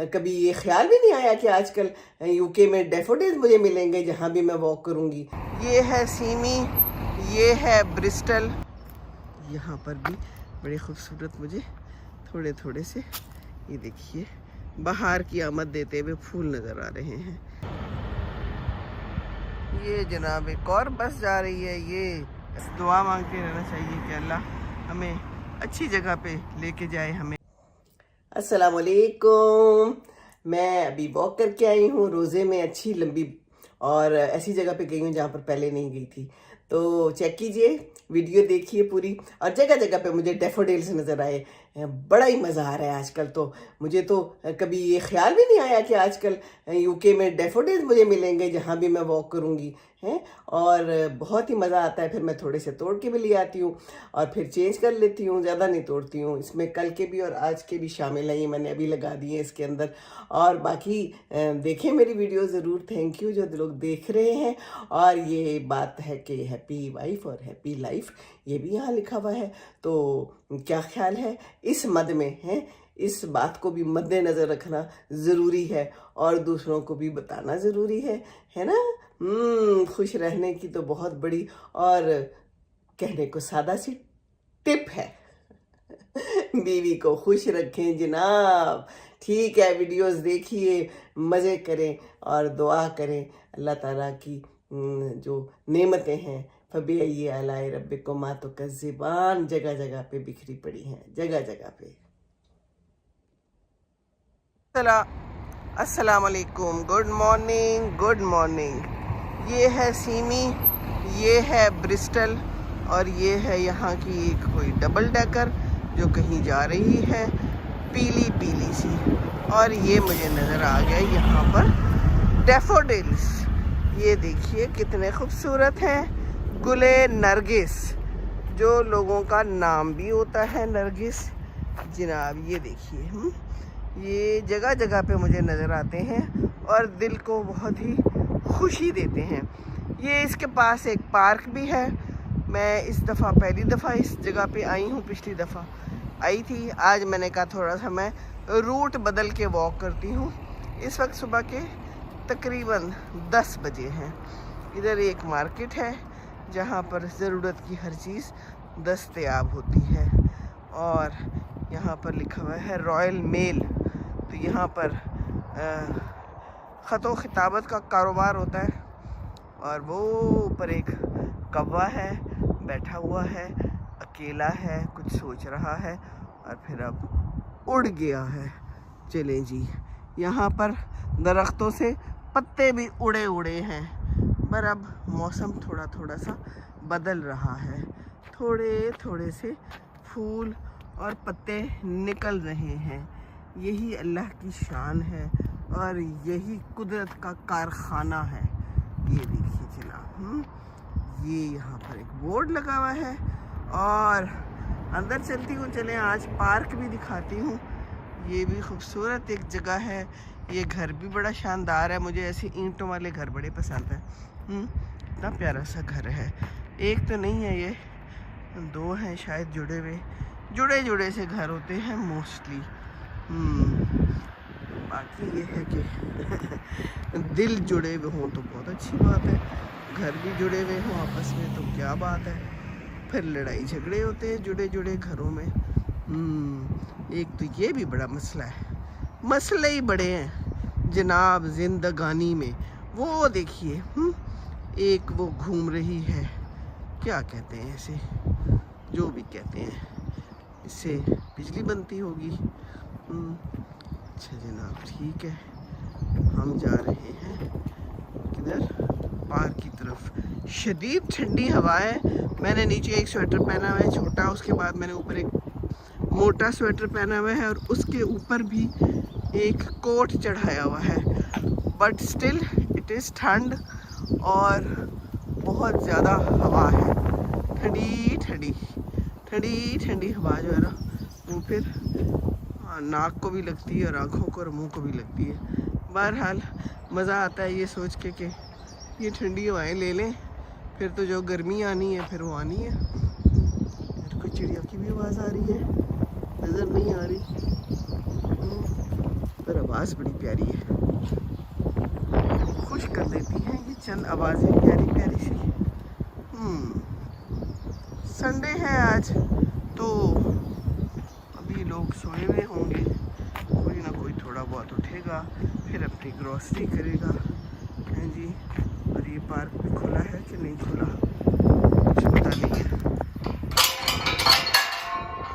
कभी ये ख्याल भी नहीं आया कि आजकल यूके में डैफोडिल्स मुझे मिलेंगे जहाँ भी मैं वॉक करूँगी। ये है सीमी, ये है ब्रिस्टल। यहाँ पर भी बड़े खूबसूरत मुझे थोड़े थोड़े से, ये देखिए, बाहर की आमद देते हुए फूल नज़र आ रहे हैं। ये जनाब एक और बस जा रही है। ये दुआ मांगते रहना चाहिए कि अल्लाह हमें अच्छी जगह पे लेके जाए हमें। अस्सलाम वालेकुम। मैं अभी वॉक करके आई हूँ रोज़े में, अच्छी लंबी, और ऐसी जगह पे गई हूँ जहाँ पर पहले नहीं गई थी। तो चेक कीजिए, वीडियो देखिए पूरी, और जगह जगह पे मुझे डैफोडिल्स नज़र आए। बड़ा ही मज़ा आ रहा है आजकल। तो मुझे तो कभी ये ख्याल भी नहीं आया कि आजकल यूके में डैफोडिल्स मुझे मिलेंगे जहाँ भी मैं वॉक करूँगी हैं। और बहुत ही मज़ा आता है। फिर मैं थोड़े से तोड़ के भी ले आती हूँ और फिर चेंज कर लेती हूँ, ज़्यादा नहीं तोड़ती हूँ। इसमें कल के भी और आज के भी शामिल हैं, ये मैंने अभी लगा दिए इसके अंदर। और बाकी देखें मेरी वीडियो ज़रूर। थैंक यू जो लोग देख रहे हैं। और ये बात है कि हैप्पी वाइफ और हैप्पी लाइफ, ये भी यहाँ लिखा हुआ है। तो क्या ख्याल है इस मद में है, इस बात को भी मद्देनज़र रखना ज़रूरी है और दूसरों को भी बताना ज़रूरी है ना। खुश रहने की तो बहुत बड़ी और कहने को सादा सी टिप है। बीवी को खुश रखें जनाब। ठीक है, वीडियोस देखिए, मज़े करें और दुआ करें। अल्लाह ताला की जो नेमतें हैं, फबिअय्यि आलाइ रब्बिकुमा तुकज़्ज़िबान, जगह जगह पे बिखरी पड़ी हैं, जगह जगह पे। अस्सलाम वालेकुम, गुड मॉर्निंग, गुड मॉर्निंग। ये है सीमी, ये है ब्रिस्टल, और ये है यहाँ की एक कोई डबल डेकर जो कहीं जा रही है, पीली पीली सी। और ये मुझे नज़र आ गया यहाँ पर डैफोडिल्स। ये देखिए कितने खूबसूरत हैं। गुले नरगिस, जो लोगों का नाम भी होता है नरगिस जनाब। ये देखिए, ये जगह जगह पे मुझे नज़र आते हैं और दिल को बहुत ही खुशी देते हैं। ये इसके पास एक पार्क भी है। मैं इस दफ़ा पहली दफ़ा इस जगह पे आई हूँ, पिछली दफ़ा आई थी। आज मैंने कहा थोड़ा सा मैं रूट बदल के वॉक करती हूँ। इस वक्त सुबह के तकरीबन 10 बजे हैं। इधर एक मार्केट है जहाँ पर ज़रूरत की हर चीज़ दस्तयाब होती है। और यहाँ पर लिखा हुआ है रॉयल मेल। तो यहाँ पर ख़त व खिताबत का कारोबार होता है। और वो ऊपर एक कौवा है, बैठा हुआ है, अकेला है, कुछ सोच रहा है और फिर अब उड़ गया है। चलें जी, यहाँ पर दरख्तों से पत्ते भी उड़े उड़े हैं, पर अब मौसम थोड़ा थोड़ा सा बदल रहा है। थोड़े थोड़े से फूल और पत्ते निकल रहे हैं। यही अल्लाह की शान है और यही कुदरत का कारखाना है। ये देखिए जनाब, ये यहाँ पर एक बोर्ड लगा हुआ है। और अंदर चलती हूँ, चलें आज पार्क भी दिखाती हूँ। ये भी खूबसूरत एक जगह है। ये घर भी बड़ा शानदार है। मुझे ऐसे ईंटों वाले घर बड़े पसंद हैं। इतना प्यारा सा घर है। एक तो नहीं है, ये 2 हैं शायद जुड़े जुड़े से घर होते हैं मोस्टली। बाकी ये है कि दिल जुड़े हुए हों तो बहुत अच्छी बात है, घर भी जुड़े हुए हों आपस में तो क्या बात है। फिर लड़ाई झगड़े होते हैं जुड़े जुड़े घरों में। एक तो ये भी बड़ा मसला है, मसले ही बड़े हैं जनाब जिंदगानी में। वो देखिए, एक वो घूम रही है, क्या कहते हैं इसे, जो भी कहते हैं, इससे बिजली बनती होगी। अच्छा जनाब, ठीक है, हम जा रहे हैं किधर, पार्क की तरफ। शदीद ठंडी हवाएं। मैंने नीचे एक स्वेटर पहना हुआ है छोटा, उसके बाद मैंने ऊपर एक मोटा स्वेटर पहना हुआ है और उसके ऊपर भी एक कोट चढ़ाया हुआ है। बट स्टिल इट इज़ ठंड और बहुत ज़्यादा हवा है। ठंडी ठंडी ठंडी ठंडी हवा जो है ना, वो फिर नाक को भी लगती है और आँखों को और मुँह को भी लगती है। बहरहाल मज़ा आता है ये सोच के कि ये ठंडी हवाएं ले लें, फिर तो जो गर्मी आनी है फिर वो आनी है। मेरे को चिड़िया की भी आवाज़ आ रही है, नज़र नहीं आ रही। पर आवाज़ बड़ी प्यारी है, खुश कर देती हैं ये चंद आवाज़ें प्यारी प्यारी सी। संडे है आज, तो अभी लोग सोए हुए होंगे, कोई ना कोई थोड़ा बहुत उठेगा, फिर अपनी ग्रॉसरी करेगा, हैं जी। और ये पार्क भी खुला है कि नहीं खुला कुछ पता नहीं है।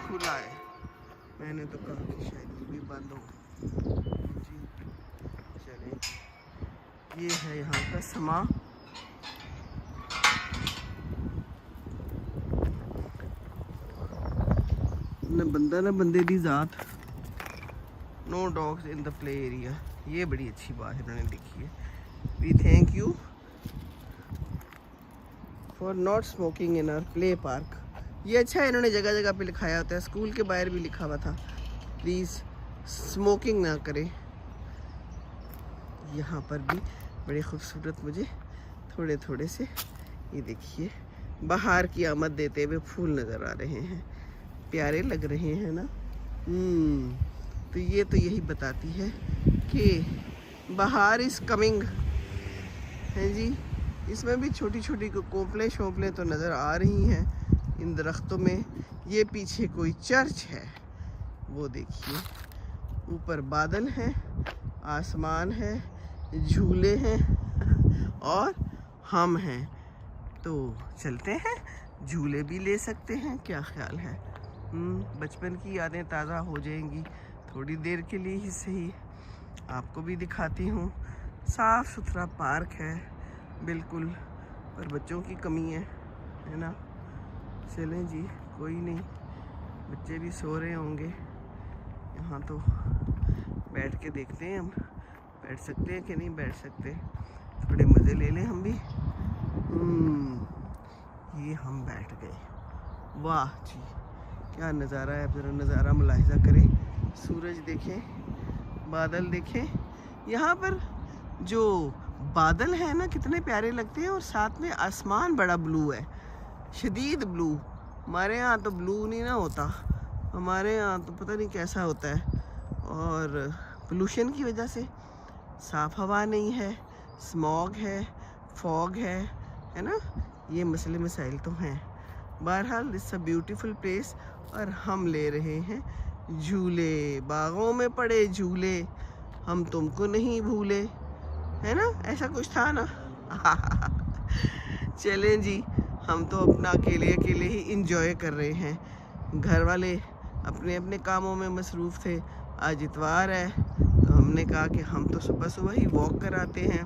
खुला है, मैंने तो कहा कि शायद ये भी बंद हो जी। चलें, ये है यहाँ का समा। न बंदा न बंदे दी जात, no dogs in the play area. ये बड़ी अच्छी बात है इन्होंने लिखी है। We thank you for not smoking in our play park. ये अच्छा है, इन्होंने जगह जगह पे लिखाया होता है। स्कूल के बाहर भी लिखा हुआ था प्लीज़ स्मोकिंग ना करें। यहाँ पर भी बड़े खूबसूरत मुझे थोड़े थोड़े से, ये देखिए, बाहर की आमद देते हुए फूल नज़र आ रहे हैं, प्यारे लग रहे हैं ना। तो ये तो यही बताती है कि बाहर इज़ कमिंग है जी। इसमें भी छोटी छोटी कोपलें शोपलें तो नज़र आ रही हैं इन दरख्तों में। ये पीछे कोई चर्च है, वो देखिए, ऊपर बादल हैं, आसमान है, झूले हैं और हम हैं। तो चलते हैं, झूले भी ले सकते हैं, क्या ख्याल है? बचपन की यादें ताज़ा हो जाएंगी थोड़ी देर के लिए ही सही। आपको भी दिखाती हूँ। साफ़ सुथरा पार्क है बिल्कुल, पर बच्चों की कमी है ना। चलें जी, कोई नहीं, बच्चे भी सो रहे होंगे। यहाँ तो बैठ के देखते हैं, हम बैठ सकते हैं कि नहीं बैठ सकते, थोड़े मज़े ले लें हम भी। ये हम बैठ गए, वाह जी, क्या नज़ारा है। ज़रा नज़ारा मुलाहिज़ा करें, सूरज देखें, बादल देखें। यहाँ पर जो बादल है ना कितने प्यारे लगते हैं, और साथ में आसमान बड़ा ब्लू है, शदीद ब्लू। हमारे यहाँ तो ब्लू नहीं ना होता, हमारे यहाँ तो पता नहीं कैसा होता है। और पोल्यूशन की वजह से साफ़ हवा नहीं है, स्मॉग है, फॉग है ना, ये मसले मसाइल तो हैं। बहरहाल दिस अ ब्यूटीफुल प्लेस, और हम ले रहे हैं झूले, बागों में पड़े झूले, हम तुमको नहीं भूले, है ना, ऐसा कुछ था ना। चलें जी, हम तो अपना अकेले अकेले ही इंजॉय कर रहे हैं। घर वाले अपने अपने कामों में मसरूफ़ थे, आज इतवार है, तो हमने कहा कि हम तो सुबह सुबह ही वॉक कराते हैं,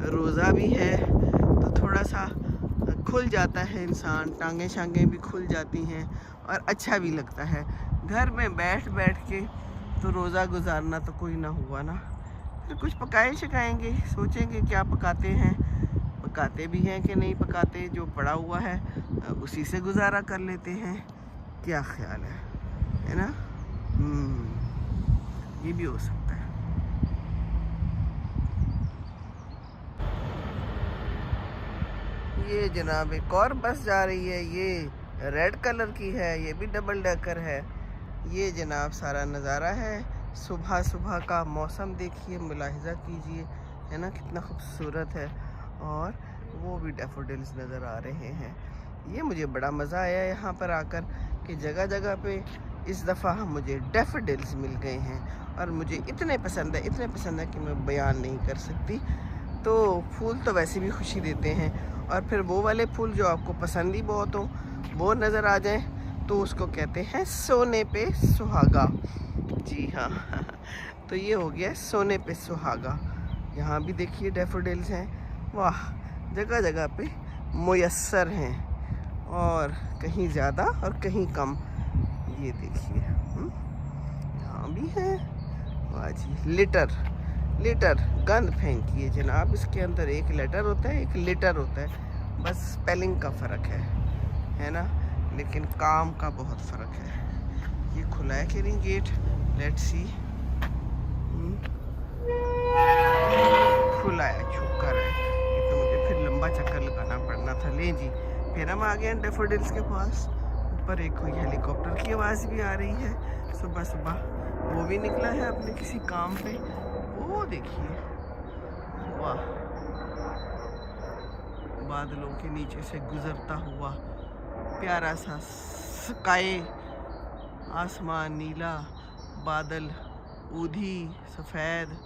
रोज़ा भी है, तो थोड़ा सा खुल जाता है इंसान, टांगें शांगें भी खुल जाती हैं और अच्छा भी लगता है। घर में बैठ बैठ के तो रोज़ा गुजारना तो कोई ना हुआ ना। फिर कुछ पकाए शकाएंगे, सोचेंगे क्या पकाते हैं, पकाते भी हैं कि नहीं पकाते, जो पड़ा हुआ है उसी से गुजारा कर लेते हैं, क्या ख्याल है ना। ये भी हो सकता है। ये जनाब एक और बस जा रही है, ये रेड कलर की है, ये भी डबल डेकर है। ये जनाब सारा नज़ारा है सुबह सुबह का। मौसम देखिए, मुलाहिज़ा कीजिए, है ना, कितना खूबसूरत है। और वो भी डैफोडिल्स नज़र आ रहे हैं। ये मुझे बड़ा मज़ा आया यहाँ पर आकर कि जगह जगह पे इस दफ़ा मुझे डैफोडिल्स मिल गए हैं, और मुझे इतने पसंद है कि मैं बयान नहीं कर सकती। तो फूल तो वैसे भी खुशी देते हैं, और फिर वो वाले फूल जो आपको पसंद ही बहुत हो, वो नज़र आ जाए, तो उसको कहते हैं सोने पे सुहागा। जी हाँ, तो ये हो गया सोने पे सुहागा। यहाँ भी देखिए डैफोडिल्स हैं, वाह, जगह जगह पे मुयस्सर हैं, और कहीं ज़्यादा और कहीं कम। ये देखिए, यहाँ भी है, वाह जी। लिटर गंद फेंकिए जनाब, इसके अंदर एक लेटर होता है, एक लिटर होता है, बस स्पेलिंग का फ़र्क है ना, लेकिन काम का बहुत फ़र्क है। ये खुला है कि नहीं गेट, लेट्स सी। खुला है, छुपकर है, ये तो मुझे फिर लंबा चक्कर लगाना पड़ना था। ले जी, फिर हम आ गए डैफोडिल्स के पास। ऊपर एक कोई हेलीकॉप्टर की आवाज़ भी आ रही है सुबह सुबह, वो भी निकला है अपने किसी काम पे। वो देखिए, वाह, बादलों के नीचे से गुजरता हुआ प्यारा सा स्काई, आसमान नीला, बादल ऊधी सफ़ेद,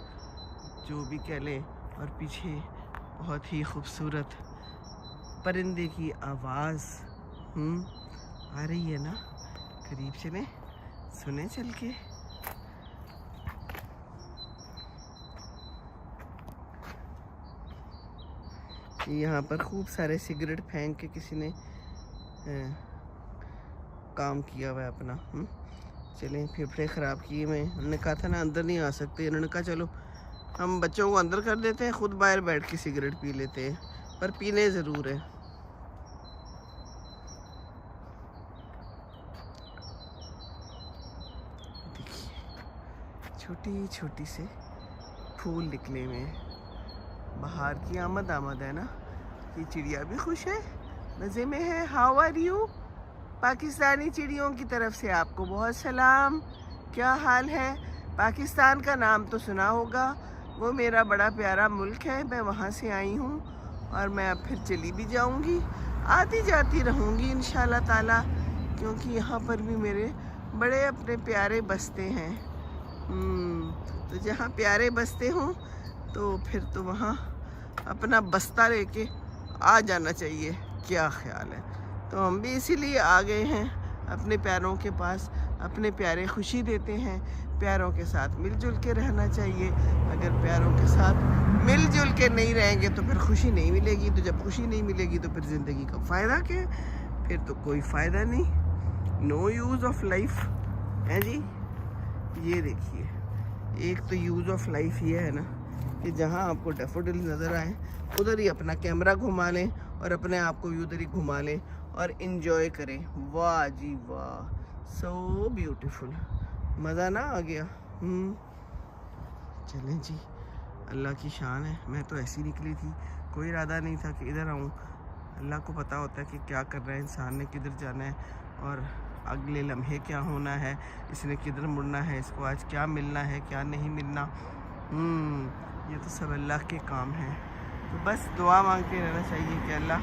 जो भी कह लें, और पीछे बहुत ही खूबसूरत परिंदे की आवाज़ आ रही है ना। करीब चले, सुने चल के। यहाँ पर खूब सारे सिगरेट फेंक के किसी ने काम किया हुआ है अपना। चलें, फेफड़े ख़राब किए। उन्होंने कहा था ना अंदर नहीं आ सकते, उन्होंने कहा चलो हम बच्चों को अंदर कर देते हैं, खुद बाहर बैठ के सिगरेट पी लेते हैं, पर पीने ज़रूर है। देखिए, छोटी छोटी से फूल निकले हुए हैं। बाहर की आमद है ना। ये चिड़िया भी खुश है, मज़े में है। How are you? पाकिस्तानी चिड़ियों की तरफ से आपको बहुत सलाम। क्या हाल है? पाकिस्तान का नाम तो सुना होगा, वो मेरा बड़ा प्यारा मुल्क है। मैं वहाँ से आई हूँ और मैं अब फिर चली भी जाऊँगी, आती जाती रहूँगी इंशाल्लाह ताला, क्योंकि यहाँ पर भी मेरे बड़े अपने प्यारे बसते हैं। तो जहाँ प्यारे बसते हों तो फिर तो वहाँ अपना बस्ता लेके आ जाना चाहिए। क्या ख्याल है? तो हम भी इसीलिए आ गए हैं अपने प्यारों के पास। अपने प्यारे खुशी देते हैं, प्यारों के साथ मिलजुल के रहना चाहिए। अगर प्यारों के साथ मिलजुल के नहीं रहेंगे तो फिर खुशी नहीं मिलेगी। तो जब खुशी नहीं मिलेगी तो फिर ज़िंदगी का फ़ायदा क्या? फिर तो कोई फ़ायदा नहीं। नो यूज़ ऑफ लाइफ है जी। ये देखिए, एक तो यूज़ ऑफ लाइफ ये है ना कि जहाँ आपको डैफोडिल नज़र आए उधर ही अपना कैमरा घुमा लें और अपने आप को उधर ही घुमा लें और इन्जॉय करें। वाह जी वाह, सो ब्यूटीफुल। मज़ा ना आ गया। चलें जी, अल्लाह की शान है। मैं तो ऐसी निकली थी, कोई इरादा नहीं था कि इधर आऊँ। अल्लाह को पता होता है कि क्या कर रहा है इंसान ने, किधर जाना है और अगले लम्हे क्या होना है, इसने किधर मुड़ना है, इसको आज क्या मिलना है क्या नहीं मिलना। ये तो सब अल्लाह के काम हैं। तो बस दुआ मांग के रहना चाहिए कि अल्लाह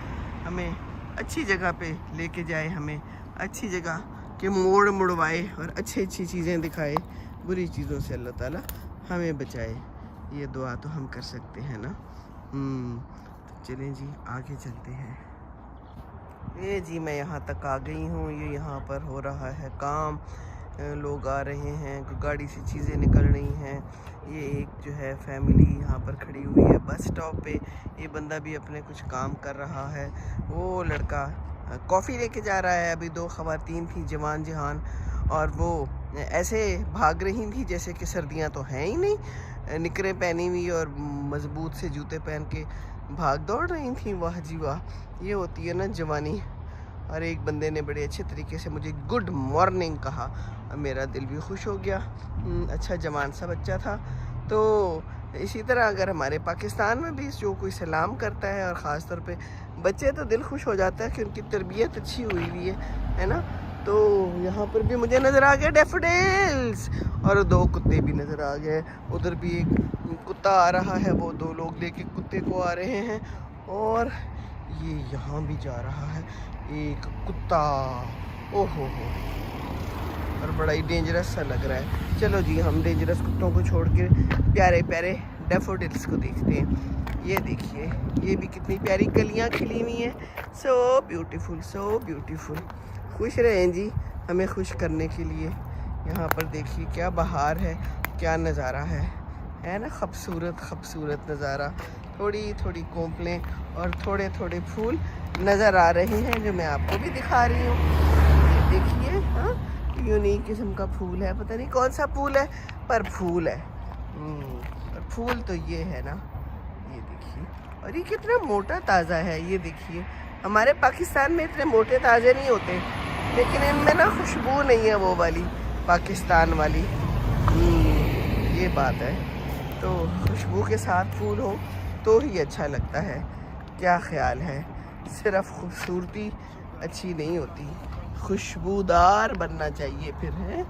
हमें अच्छी जगह पे लेके जाए, हमें अच्छी जगह के मोड़ मुड़वाए और अच्छी अच्छी चीज़ें दिखाए, बुरी चीज़ों से अल्लाह ताला हमें बचाए। ये दुआ तो हम कर सकते हैं ना। तो चलें जी, आगे चलते हैं। ये जी, मैं यहाँ तक आ गई हूँ। ये यहाँ पर हो रहा है काम, लोग आ रहे हैं, गाड़ी से चीज़ें निकल रही हैं। ये एक जो है फैमिली यहाँ पर खड़ी हुई है बस स्टॉप पे। ये बंदा भी अपने कुछ काम कर रहा है। वो लड़का कॉफ़ी लेके जा रहा है। अभी दो ख़वातीन थी, जवान जहान, और वो ऐसे भाग रही थी जैसे कि सर्दियाँ तो हैं ही नहीं, निकरें पहनी हुई और मज़बूत से जूते पहन के भाग दौड़ रही थी। वाह जी वाह, ये होती है ना जवानी। और एक बंदे ने बड़े अच्छे तरीके से मुझे गुड मॉर्निंग कहा, मेरा दिल भी खुश हो गया। अच्छा जवान सा बच्चा था। तो इसी तरह अगर हमारे पाकिस्तान में भी जो कोई सलाम करता है, और ख़ास तौर पे बच्चे, तो दिल खुश हो जाता है कि उनकी तरबियत अच्छी हुई हुई है ना। तो यहाँ पर भी मुझे नज़र आ गया डैफोडिल्स, और दो कुत्ते भी नज़र आ गए। उधर भी एक कुत्ता आ रहा है, वो दो लोग लेके कुत्ते को आ रहे हैं। और ये यहाँ भी जा रहा है एक कुत्ता। ओहो हो, और बड़ा ही डेंजरस सा लग रहा है। चलो जी, हम डेंजरस कुत्तों को छोड़ के प्यारे प्यारे डैफोडिल्स को देखते हैं। ये देखिए, ये भी कितनी प्यारी कलियाँ खिली हुई हैं। So beautiful, so beautiful. खुश रहें जी, हमें खुश करने के लिए। यहाँ पर देखिए क्या बहार है, क्या नज़ारा है ना। खूबसूरत खूबसूरत नज़ारा। थोड़ी थोड़ी कोंपलें और थोड़े थोड़े फूल नज़र आ रहे हैं, जो मैं आपको भी दिखा रही हूँ। देखिए, हाँ, यूनिक किस्म का फूल है। पता नहीं कौन सा फूल है, पर फूल है। और फूल तो ये है ना, ये देखिए। और ये कितना मोटा ताज़ा है। ये देखिए, हमारे पाकिस्तान में इतने मोटे ताज़े नहीं होते, लेकिन इनमें ना खुशबू नहीं है वो वाली पाकिस्तान वाली। ये बात है। तो खुशबू के साथ फूल हो तो ही अच्छा लगता है। क्या ख्याल है? सिर्फ खूबसूरती अच्छी नहीं होती, खुशबूदार बनना चाहिए फिर है।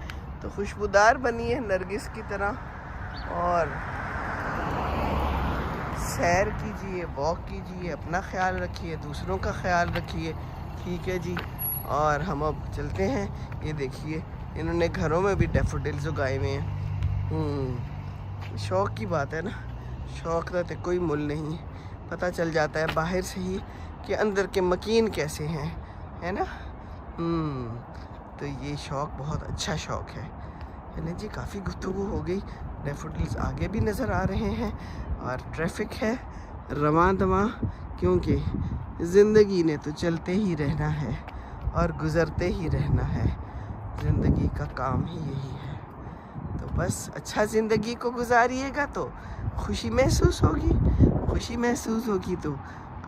तो खुशबूदार बनी है नरगिस की तरह। और सैर कीजिए, वॉक कीजिए, अपना ख्याल रखिए, दूसरों का ख्याल रखिए, ठीक है जी। और हम अब चलते हैं। ये देखिए इन्होंने घरों में भी डैफोडिल्स उगाए हुए हैं। शौक़ की बात है ना, शौक़ का तो कोई मुल नहीं, पता चल जाता है बाहर से ही कि अंदर के मकीन कैसे हैं, है ना। तो ये शौक़ बहुत अच्छा शौक़ है ना जी। काफ़ी गुफ्तगू हो गई। डैफोडिल्स आगे भी नज़र आ रहे हैं और ट्रैफिक है रवां दवां, क्योंकि ज़िंदगी ने तो चलते ही रहना है और गुज़रते ही रहना है। ज़िंदगी का काम ही यही है। तो बस अच्छा ज़िंदगी को गुजारिएगा तो खुशी महसूस होगी, खुशी महसूस होगी तो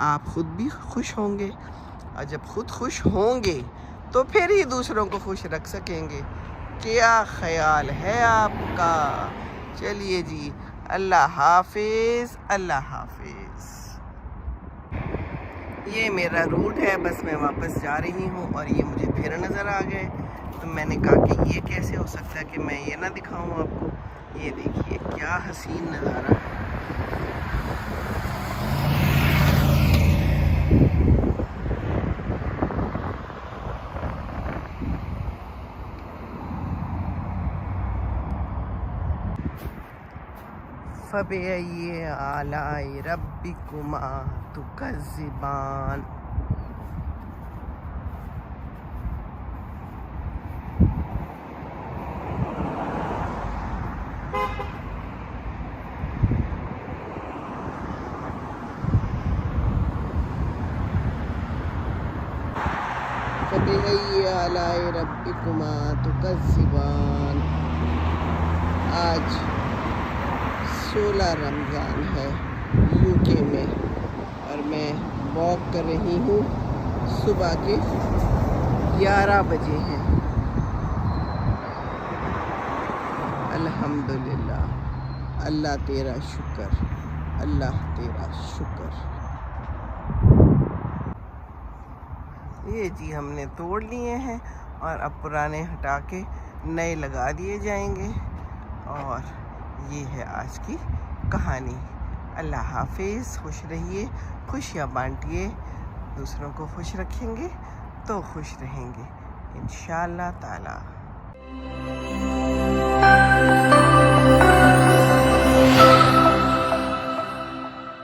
आप ख़ुद भी खुश होंगे, और जब खुद खुश होंगे तो फिर ही दूसरों को खुश रख सकेंगे। क्या ख्याल है आपका? चलिए जी, अल्लाह हाफिज़, अल्लाह हाफिज़। ये मेरा रूट है, बस मैं वापस जा रही हूँ और ये मुझे फिर नज़र आ गए। तो मैंने कहा कि ये कैसे हो सकता है कि मैं ये ना दिखाऊँ आपको। ये देखिए क्या हसीन नज़ारा है। फ़बिअय्यि आलाइ रब्बिकुमा तुकज़्ज़िबान। फ़बिअय्यि आलाइ रब्बिकुमा तुकज़्ज़िबान। आज 16 रमज़ान है यूके में और मैं वॉक कर रही हूँ। सुबह के 11 बजे हैं। अल्हम्दुलिल्लाह, अल्लाह तेरा शुक्र, अल्लाह तेरा शुक्र। ये जी हमने तोड़ लिए हैं और अब पुराने हटा के नए लगा दिए जाएंगे। और ये है आज की कहानी। अल्लाह हाफिज़। खुश रहिए, खुशियाँ बांटिए, दूसरों को खुश रखेंगे तो खुश रहेंगे इंशाअल्लाह ताला।